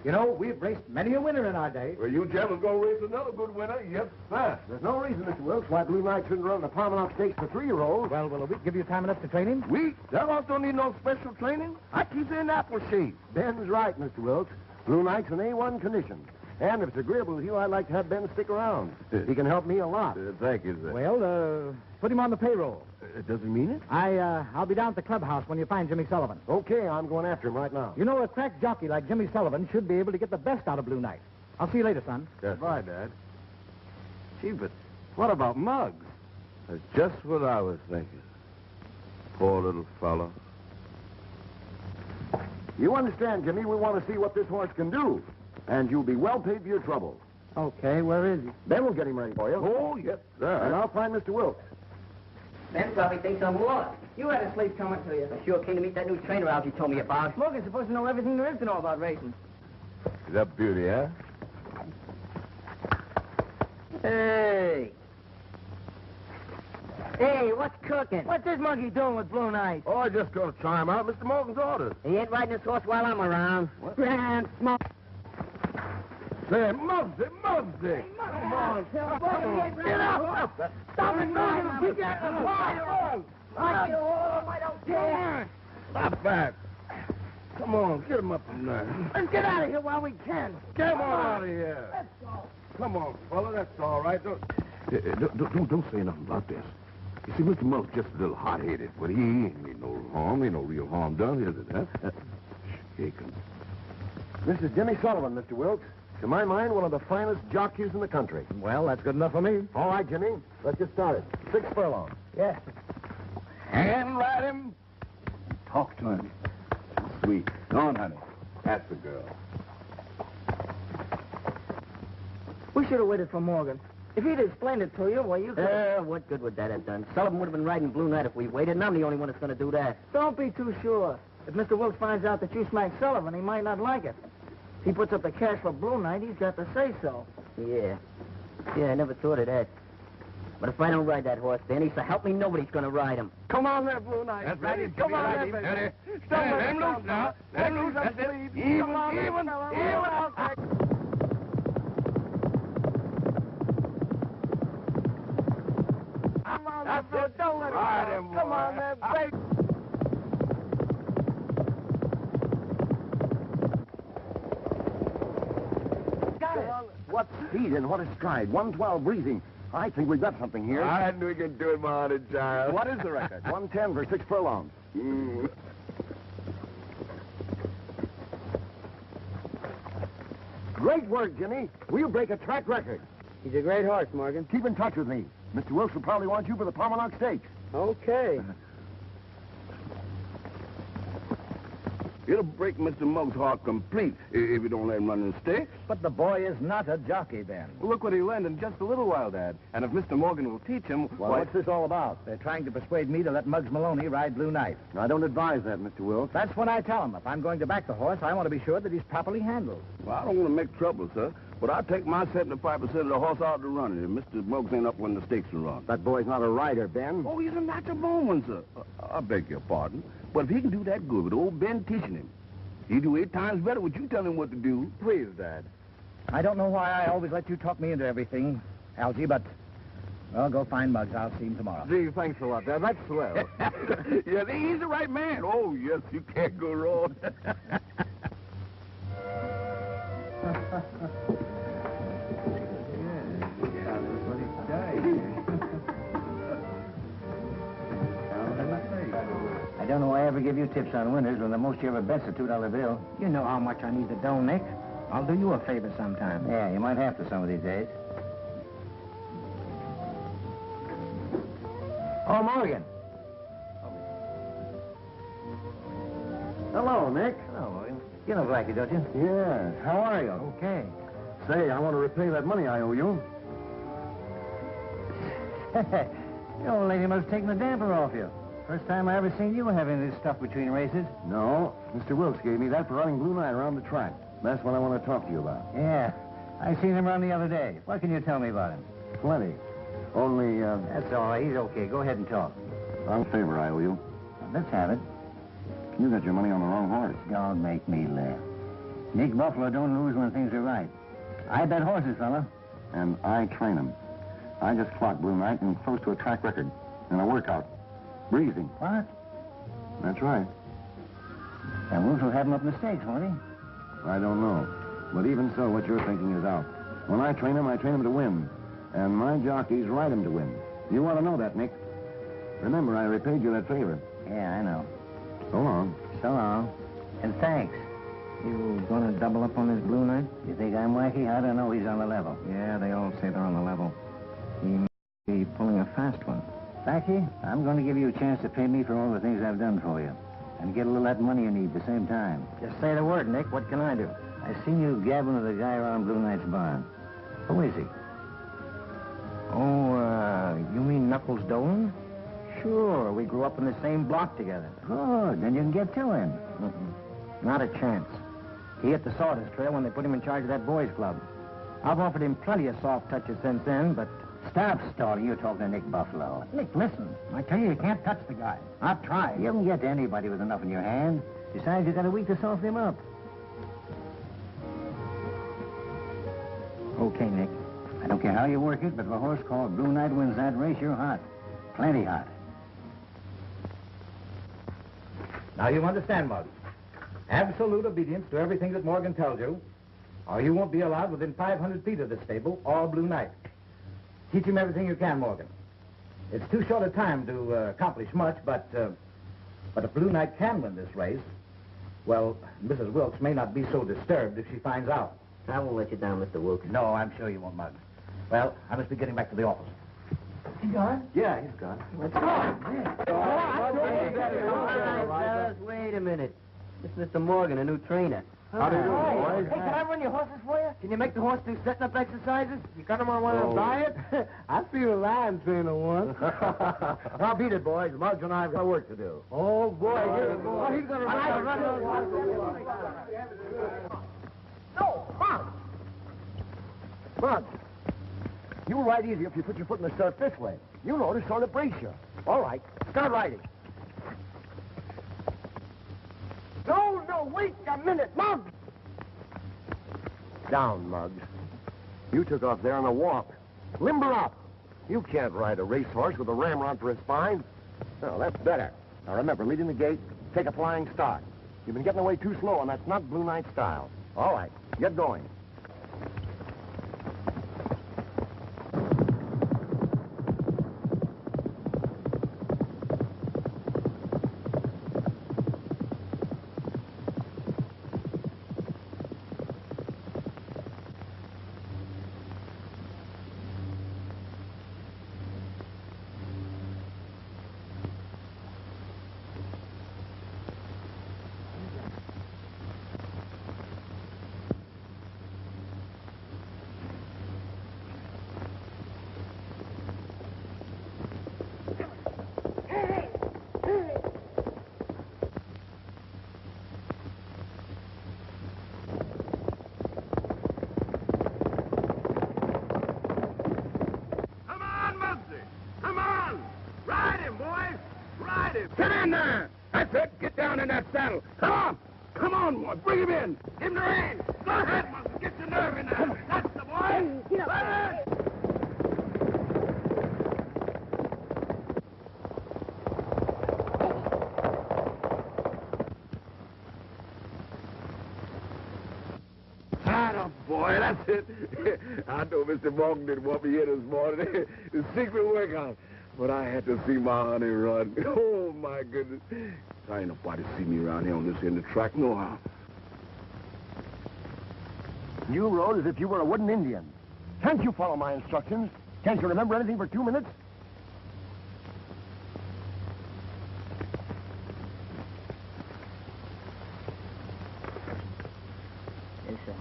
You know, we've raced many a winner in our day. Well, you gentlemen gonna race another good winner? Yes, sir. There's no reason, Mr. Wilkes, why Blue Knight shouldn't run the Palmanock Stakes for 3-year-olds. Well, will a week give you time enough to train him? We? That horse don't need no special training. I keep in apple shape. Ben's right, Mr. Wilkes. Blue Knight's in A1 condition. And if it's agreeable with you, I'd like to have Ben stick around. He can help me a lot. Thank you, sir. Well, put him on the payroll. Does he mean it? I'll be down at the clubhouse when you find Jimmy Sullivan. Okay, I'm going after him right now. You know, a crack jockey like Jimmy Sullivan should be able to get the best out of Blue Knight. I'll see you later, son. Goodbye, Dad. Gee, but what about Muggs? That's just what I was thinking. Poor little fellow. You understand, Jimmy, we want to see what this horse can do. And you'll be well paid for your trouble. Okay, where is he? Ben will get him ready for you. Oh, yes, sir. And I'll find Mr. Wilkes. Ben probably thinks I'm lost. You had a sleep coming to you. I sure came to meet that new trainer Algie told me about. Morgan's supposed to know everything there is to know about racing. Is that beauty, huh? Hey! Hey, what's cooking? What's this monkey doing with Blue Knight? Oh, I just gonna try him out. Mr. Morgan's orders. He ain't riding this horse while I'm around. Grand smoke. Say, Muggsy, Muggsy. Come on, get up! Stop it, Morgan! You get the fire! I don't care! Stop back. Come on, get him up in there. Let's get out of here while we can. Get him out of here. Let's go. Come on, fella, that's all right. Don't say nothing about this. You see, Mr. Muggs just a little hot-headed, but he ain't mean no harm. Ain't no real harm done, is it, huh? Shake him. This is Jimmy Sullivan, Mr. Wilkes. To my mind, one of the finest jockeys in the country. Well, that's good enough for me. All right, Jimmy. Let's get started. 6 furlongs. Yeah. Hand ride him. Talk to him. Sweet. Go on, honey. That's the girl. We should have waited for Morgan. If he'd explained it to you, well, you could... What good would that have done? Sullivan would have been riding Blue Knight if we waited, and I'm the only one that's going to do that. Don't be too sure. If Mr. Wilkes finds out that you smacked Sullivan, he might not like it. If he puts up the cash for Blue Knight, he's got to say so. Yeah, I never thought of that. But if I don't ride that horse, Danny, so help me, nobody's going to ride him. Come on there, Blue Knight. That's right. Come on there, baby. Ready. Don't let Let him him loose now. Let him loose. That's it. Even, come on, even. Come on, That's there, it. don't let him Ride go. him, Come boy. on there, baby. Got it. What speed and what a stride. 112 breathing. I think we've got something here. I knew we could do it, my honey child. What is the record? 110 for 6 furlongs. Great work, Jimmy. We'll break a track record. He's a great horse, Morgan. Keep in touch with me. Mr. Wilkes will probably want you for the Palmanock Stakes. Okay. It'll break Mr. Muggs' heart complete if you don't let him run in the stakes. But the boy is not a jockey, Ben. Well, look what he learned in just a little while, Dad. And if Mr. Morgan will teach him, Well, what's this all about? They're trying to persuade me to let Muggs Maloney ride Blue Knight. I don't advise that, Mr. Wilkes. That's when I tell him. If I'm going to back the horse, I want to be sure that he's properly handled. Well, I don't want to make trouble, sir. But I take my 75% of the horse out to run it. If Mr. Muggs ain't up when the stakes are run. That boy's not a rider, Ben. Oh, he's a natural born one, sir. I beg your pardon. But if he can do that good with old Ben teaching him, he'd do 8 times better with you telling him what to do. Please, Dad. I don't know why I always let you talk me into everything, Algie, but I'll go find Muggs. I'll see him tomorrow. Gee, thanks a lot, Dad. That's swell. Yeah, he's the right man. Oh, yes, you can't go wrong. I don't know why I ever give you tips on winners when the most you ever bet's a $2 bill. You know how much I need the dough, Nick. I'll do you a favor sometime. Yeah, you might have to some of these days. Oh, Morgan. Hello, Nick. Hello, Morgan. You know Blackie, don't you? Yeah, how are you? Okay. Say, I want to repay that money I owe you. The old lady must have taken the damper off you. First time I ever seen you having this stuff between races. No, Mr. Wilkes gave me that for running Blue Knight around the track. That's what I want to talk to you about. Yeah. I seen him run the other day. What can you tell me about him? Plenty. Only, That's all right. He's okay. Go ahead and talk. one favor I owe you. Let's have it. You got your money on the wrong horse. Don't make me laugh. Nick Buffalo don't lose when things are right. I bet horses, fella. And I train him. I just clocked Blue Knight and close to a track record in a workout. Breezy. What? That's right. And Wolf will have him up in the stakes, won't he? I don't know. But even so, what you're thinking is out. When I train him to win. And my jockeys ride him to win. You want to know that, Nick. Remember, I repaid you that favor. Yeah, I know. So long. So long. And thanks. You gonna double up on this Blue Knight? You think I'm wacky? I don't know. He's on the level. Yeah, they all say they're on the level. He may be pulling a fast one. Blackie, I'm going to give you a chance to pay me for all the things I've done for you. And get a little of that money you need at the same time. Just say the word, Nick. What can I do? I seen you gabbing with a guy around Blue Knight's barn. Who is he? Oh, you mean Knuckles Dolan? Sure, we grew up in the same block together. Good, then you can get to him. Not a chance. He hit the sawdust trail when they put him in charge of that boys' club. I've offered him plenty of soft touches since then, but... Stop stalling. You're talking to Nick Buffalo. Nick, listen. I tell you can't touch the guy. I've tried. You can get to anybody with enough in your hand. Besides, you got a week to soften him up. Okay, Nick. I don't care how you work it, but if a horse called Blue Knight wins that race, you're hot. Plenty hot. Now you understand, Muggs. Absolute obedience to everything that Morgan tells you, or you won't be allowed within 500 feet of the stable or Blue Knight. Teach him everything you can, Morgan. It's too short a time to accomplish much, but if Blue Knight can win this race, well, Mrs. Wilkes may not be so disturbed if she finds out. I won't let you down, Mr. Wilkes. No, I'm sure you won't, Muggs. Well, I must be getting back to the office. He gone? Yeah, he's gone. Let's go. All right, fellas, wait a minute. This is Mr. Morgan, a new trainer. How do you do, boys? Hey, can I run your horses for you? Can you make the horse do setting up exercises? You got him on one of those diets? I feel a lion trainer once. I'll beat it, boys. Muggs and I have got work to do. Oh, boy. Oh, he's going to run those No, Muggs! Muggs, you'll ride easier if you put your foot in the stirrup this way. You know to sort of brace you. All right, start riding. No, wait a minute, Muggs! Down, Muggs. You took off there on a walk. Limber up. You can't ride a racehorse with a ramrod for a spine. No, that's better. Now remember, leading the gate, take a flying start. You've been getting away too slow, and that's not Blue Knight style. All right, get going. Get in there! That's it. Get down in that saddle. Come on! Come on, boy. Bring him in. Give him the reins. Go ahead, Muscle. Get your nerve in there. That's the boy. Get up. Right. Boy, that's it. I know Mr. Morgan didn't want me here this morning. It's secret workout. But I had to see my honey run. Oh, my goodness. There ain't nobody see me around here on this end of the track, no how. You rode as if you were a wooden Indian. Can't you follow my instructions? Can't you remember anything for 2 minutes? Yes, sir.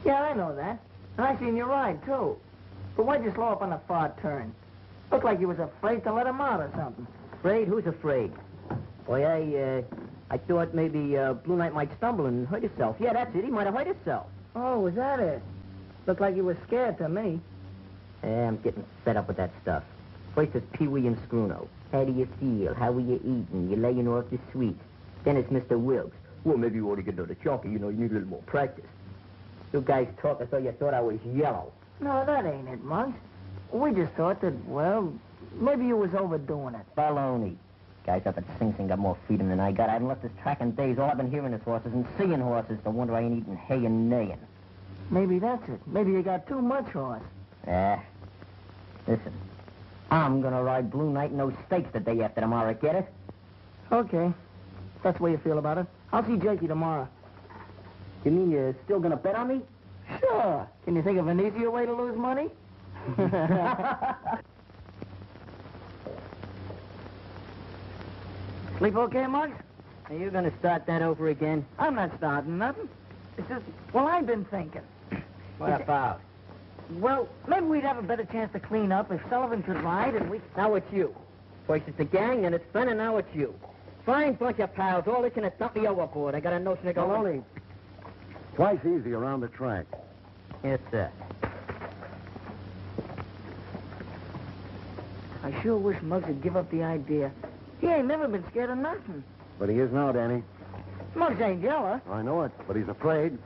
Yeah, I know that. And I seen you ride, too. But why'd you slow up on the far turn? Looked like you was afraid to let him out or something. Afraid? Who's afraid? Boy, I thought maybe Blue Knight might stumble and hurt himself. Yeah, that's it. He might have hurt himself. Oh, was that it? Looked like you was scared to me. I'm getting fed up with that stuff. First it's Pee-wee and Scruno. How do you feel? How are you eating? You laying off the sweets. Then it's Mr. Wilkes. Well, maybe you ought to get another jockey. You know, you need a little more practice. You guys talk as though you thought I was yellow. No, that ain't it, Muggs. We just thought that, well, maybe you was overdoing it. Baloney. Guys up at Sing Sing got more freedom than I got. I haven't left this track in days. All I've been hearing is horses and seeing horses. No wonder I ain't eating hay and neighing. Maybe that's it. Maybe you got too much horse. Listen, I'm gonna ride Blue Knight in those stakes the day after tomorrow. Get it? Okay. That's the way you feel about it. I'll see Jakey tomorrow. You mean you're still gonna bet on me? Sure. Can you think of an easier way to lose money? Sleep okay, Muggs? Are you gonna start that over again? I'm not starting nothing. It's just, well, I've been thinking. What about? Well, maybe we'd have a better chance to clean up if Sullivan could ride and we... Now it's you. First it's the gang, then it's Ben, and now it's you. Fine bunch of pals, all looking to dump me overboard. I got a notion to go... Only twice easy around the track. Yes, sir. I sure wish Muggs would give up the idea. He ain't never been scared of nothing. But he is now, Danny. Muggs ain't yellow. I know it, but he's afraid.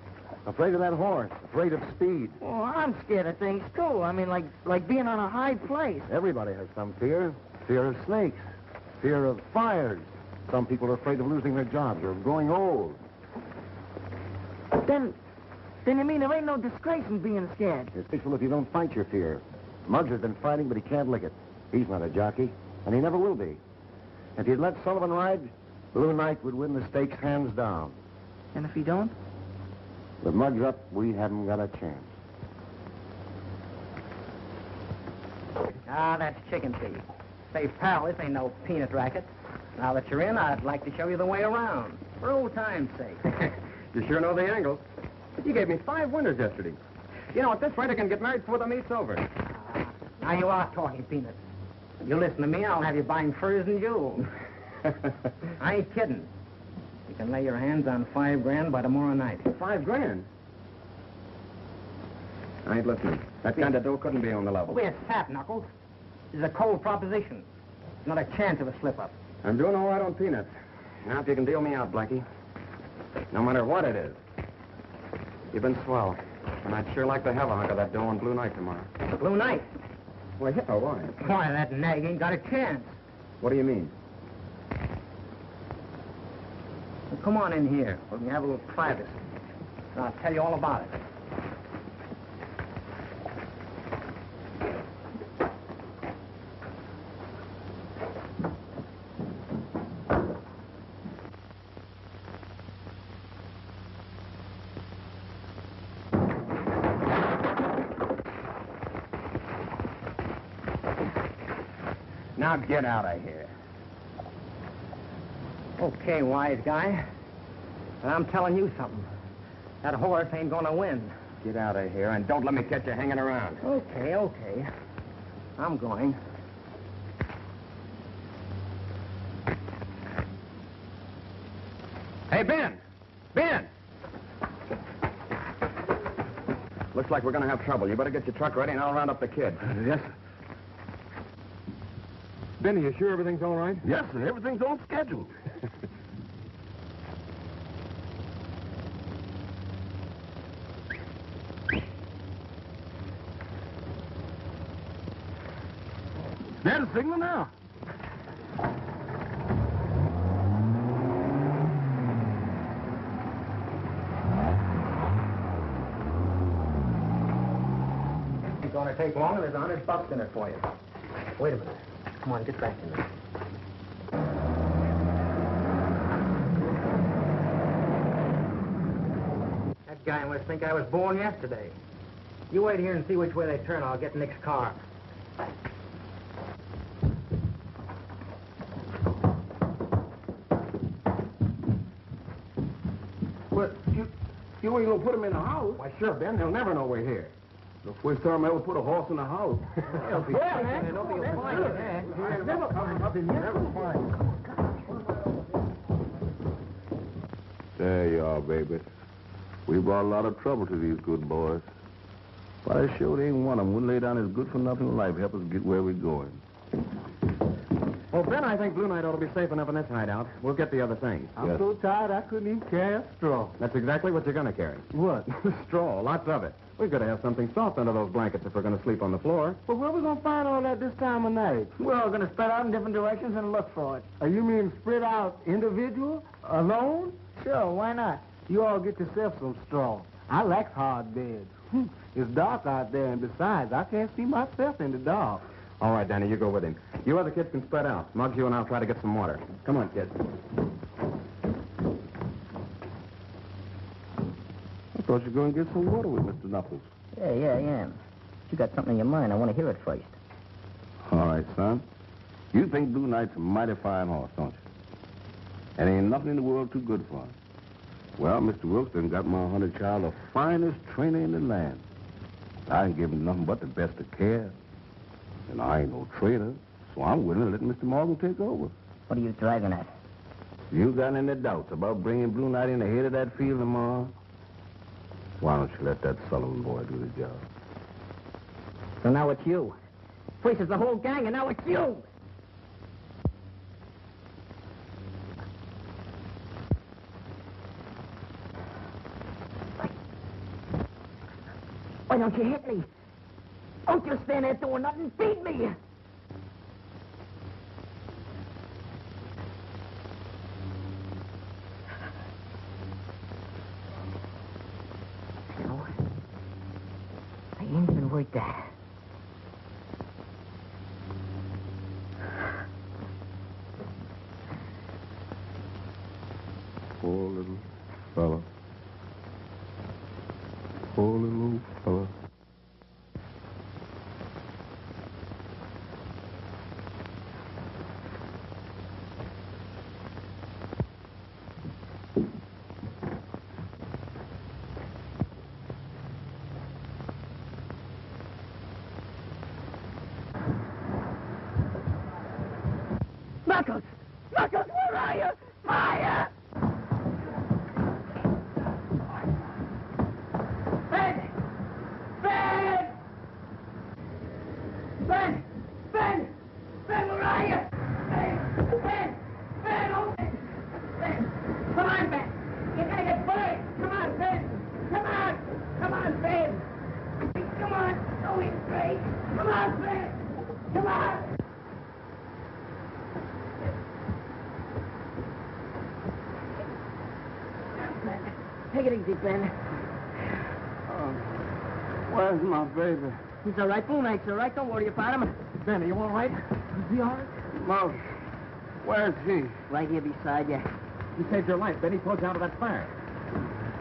Afraid of that horse. Afraid of speed. Well, I'm scared of things, too. I mean, like being on a high place. Everybody has some fear. Fear of snakes. Fear of fires. Some people are afraid of losing their jobs or of growing old. Then you mean there ain't no disgrace in being scared? Especially if you don't fight your fear. Muggs has been fighting, but he can't lick it. He's not a jockey, and he never will be. If he'd let Sullivan ride, Blue Knight would win the stakes hands down. And if he don't? With Muggs up, we haven't got a chance. Ah, that's chicken feed. Say, pal, this ain't no peanut racket. Now that you're in, I'd like to show you the way around. For old time's sake. You sure know the angles. You gave me 5 winners yesterday. You know, at this rate, I can get married before the meet's over. Now you are talking peanuts. You listen to me, I'll have you buying furs and jewels. I ain't kidding. You can lay your hands on $5 grand by tomorrow night. 5 grand? I ain't listening. That kind of dough couldn't be on the level. We're sap, Knuckles. This is a cold proposition. Not a chance of a slip-up. I'm doing all right on peanuts. Now, if you can deal me out, Blackie. No matter what it is. You've been swell. And I'd sure like to have a hunk of that dough on Blue Knight tomorrow. Blue Knight? Well, yeah, why? Why, that nag ain't got a chance. What do you mean? Well, come on in here. We can have a little privacy. And I'll tell you all about it. Now get out of here. Okay, wise guy. But I'm telling you something. That horse ain't gonna win. Get out of here and don't let me catch you hanging around. Okay. I'm going. Hey, Ben! Ben! Looks like we're gonna have trouble. You better get your truck ready and I'll round up the kid. Yes, sir. Benny, you sure everything's all right? Yes, sir. Everything's on schedule. There's a signal now. It's gonna take longer. There's $100 in it for you. Wait a minute. Come on, get back in there. That guy must think I was born yesterday. You wait here and see which way they turn. I'll get Nick's car. But you ain't gonna put him in the house. Why, sure, Ben. They'll never know we're here. The first time I ever put a horse in the house. They'll be man. They'll be a fine. I've never find. There you are, baby. We brought a lot of trouble to these good boys. But I sure ain't one of them. We lay down his good-for-nothing life, help us get where we're going. Well, Oh, Ben, I think Blue Knight ought to be safe enough in this hideout. We'll get the other things. I'm so tired I couldn't even carry a straw. That's exactly what you're going to carry. What? Straw, lots of it. We've got to have something soft under those blankets if we're going to sleep on the floor. But where we going to find all that this time of night? We're all going to spread out in different directions and look for it. You mean spread out individual? Alone? Sure, why not? You all get yourself some straw. I like hard beds. It's dark out there, and besides, I can't see myself in the dark. All right, Danny, you go with him. You other kids can spread out. Muggs, you and I'll try to get some water. Come on, kids. I thought you were going to get some water with Mr. Knuckles. Yeah, I am. You got something in your mind. I want to hear it first. All right, son. You think Blue Knight's a mighty fine horse, don't you? And ain't nothing in the world too good for him. Well, Mr. Wilkes done got my hunter child the finest trainer in the land. I ain't give him nothing but the best of care. And I ain't no trader, so I'm willing to let Mr. Morgan take over. What are you driving at? You got any doubts about bringing Blue Knight in the head of that field tomorrow? Why don't you let that Sullivan boy do the job? So now it's you. First it's the whole gang, and now it's you. Why don't you hit me? Don't you stand there doing nothing. Beat me. No. I ain't even worth that. Poor little fella. Poor little fella. Knuckles! Knuckles, where are you? Fire! Ben! Ben! Ben! Ben! Ben, where are you? Ben! Ben! Ben! Oh, Ben! Come on, Ben! You're gonna get burned! Come on, Ben! Come on! Come on, Ben! Come on! Don't be afraid! Come on, Ben! Come on! Take it easy, Ben. Where's my baby? He's all right. Blue Knight's all right. Don't worry about him. Ben, are you all right? Is he all right? Mose, where's he? Right here beside you. He saved your life. Then he pulled you out of that fire.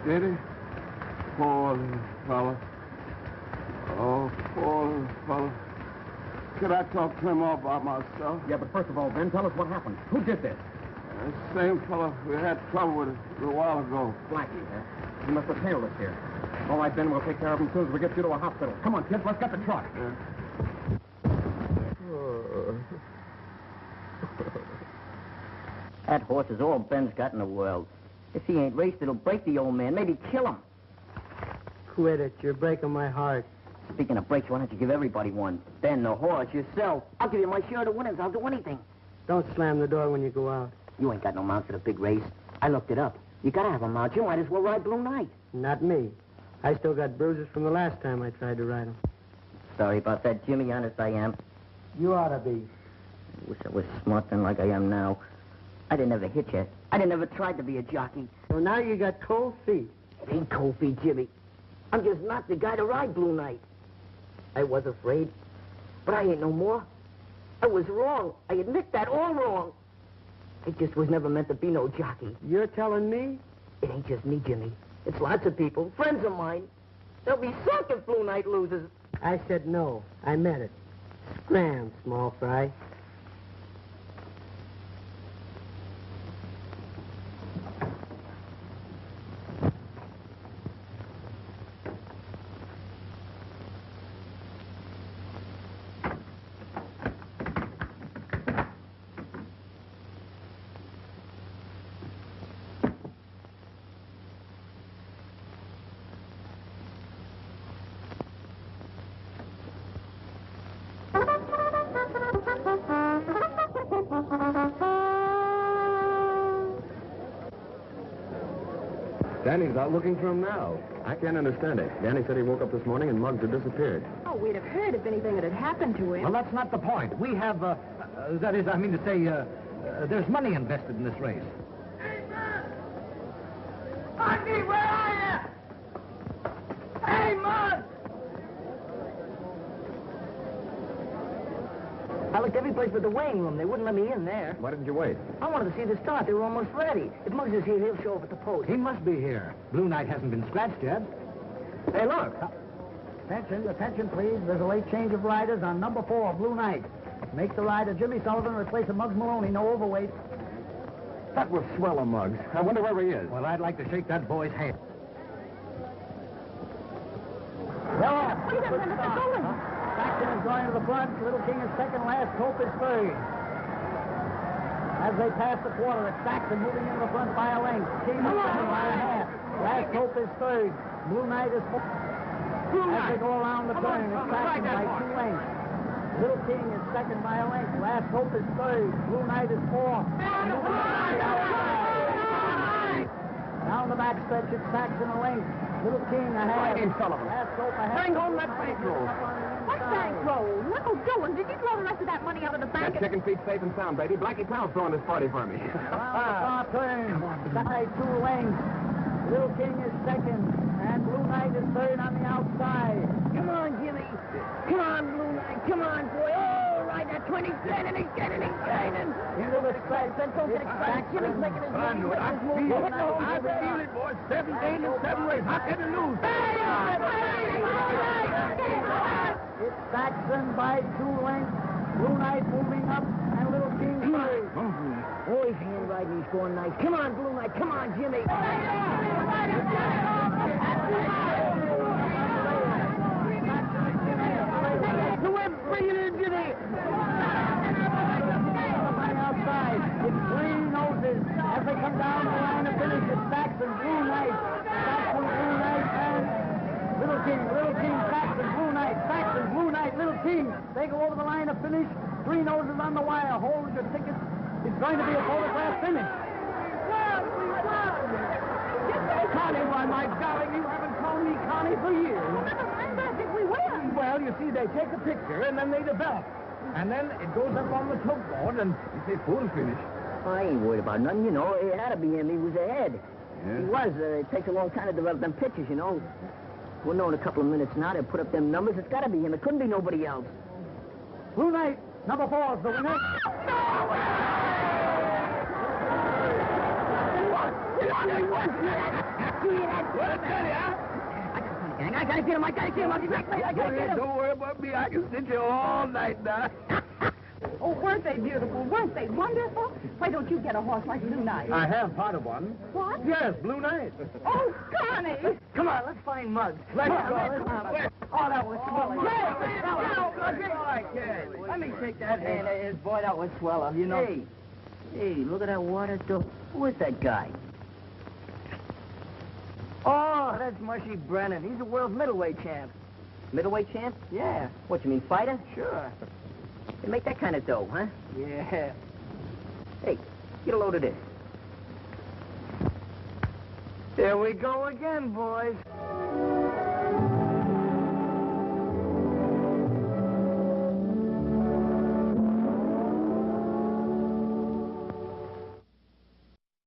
Did he? Poor little fella. Oh, poor little fella. Could I talk to him all by myself? Yeah, but first of all, Ben, tell us what happened. Who did this? The same fella we had trouble with a little while ago. Blackie, huh? He must have tailed us here. All right, Ben, we'll take care of him as soon as we get you to a hospital. Come on, kids, let's get the truck. That horse is all Ben's got in the world. If he ain't raced, it'll break the old man. Maybe kill him. Quit it. You're breaking my heart. Speaking of breaks, why don't you give everybody one? Ben, the horse, yourself. I'll give you my share of the winnings. I'll do anything. Don't slam the door when you go out. You ain't got no mount for the big race. I looked it up. You gotta have a mount. You might as well ride Blue Knight. Not me. I still got bruises from the last time I tried to ride him. Sorry about that, Jimmy. Honest, I am. You ought to be. I wish I was smart then like I am now. I didn't ever hit you. I didn't ever tried to be a jockey. So now you got cold feet. It ain't cold feet, Jimmy. I'm just not the guy to ride Blue Knight. I was afraid, but I ain't no more. I was wrong. I admit that, all wrong. I just was never meant to be no jockey. You're telling me? It ain't just me, Jimmy. It's lots of people, friends of mine. They'll be sunk if Blue Knight loses. I said no. I meant it. Scram, small fry. Danny's out looking for him now. I can't understand it. Danny said he woke up this morning and Muggs had disappeared. Oh, we'd have heard if anything had happened to him. Well, that's not the point. We have, that is, I mean to say, there's money invested in this race. Muggsy, where are you? Hey, Muggs! I looked every place but the weighing room. They wouldn't let me in there. Why didn't you wait? I wanted to see the start. They were almost ready. If Muggs is here, he'll show up at the post. He must be here. Blue Knight hasn't been scratched yet. Hey, look. Attention, please. There's a late change of riders on number 4, Blue Knight. Make the rider Jimmy Sullivan replace a Muggs Maloney, no overweight. That was swell of Muggs. I wonder where he is. Well, I'd like to shake that boy's hand. Saxon is going to the front. Little King is second. Last Hope is third. As they pass the quarter, it's Saxon moving into the front by a length. King is second by a half. Last Hope is third. Blue Knight is fourth. As they go around the turn, it's Saxon by 2 lengths. Little King is second by a length. Last Hope is third. Blue Knight is fourth. Down the backstretch, it's Saxon a length. Little King a half. Last Hope a half. Bring home that bankroll. What bankroll? Uncle Dillon, did you throw the rest of that money out of the bank? That chicken feet's safe and sound, baby. Blackie Powell's throwing this party for me. Around the far turn, by 2 lengths. Little King is second, and Blue Knight is third on the outside. Come on, Jimmy. Come on, Blue Knight. Come on, boy. Oh, right, that 20's gaining. He's gaining. Into the stretch, Don't get excited. Jimmy's making his move. I feel it, boys. 7 games and 7 races. How can you lose? It's Saxon by 2 lengths. Blue Knight moving up, and Little King third. Oh, he's hand riding. He's going nice. Come on, Blue Knight. Come on, Jimmy. Bring it in, Jimmy. Outside, it's 3 noses as they come down the line of finish. It's Saxon, Blue Knight, Saxon, Blue Knight, and Little King, Saxon, Blue Knight, Saxon, Blue Knight, Little King. They go over the line of finish. 3 noses on the wire. Hold your tickets. It's going to be a photograph finish. Connie, why, my darling, you haven't called me Connie for years. Well, you see, they take a picture and then they develop. And then it goes up on the chalkboard and you say full finish. I ain't worried about nothing, you know. It had to be him. He was ahead. Yeah? He was. It takes a long time to develop them pictures, you know. We'll know in a couple of minutes now. They'll put up them numbers. It's got to be him. It couldn't be nobody else. Blue Knight, number 4 is the winner. I gotta get him. I gotta get him. Don't worry about me. I can sit here all night now. Oh, weren't they beautiful? Weren't they wonderful? Why don't you get a horse like Blue Knight? I have part of one. What? Yes, Blue Knight. Oh, Connie! Come on, let's find Muggs. Let's Come go. on. Oh, that was swell. Let me take that hand of his. Boy, that was swell, you know. Hey, look at that water, too. Who is that guy? Oh, that's Mushy Brennan. He's a world middleweight champ. Middleweight champ? Yeah. What, you mean fighter? Sure. They make that kind of dough, huh? Yeah. Hey, get a load of this. Here we go again, boys.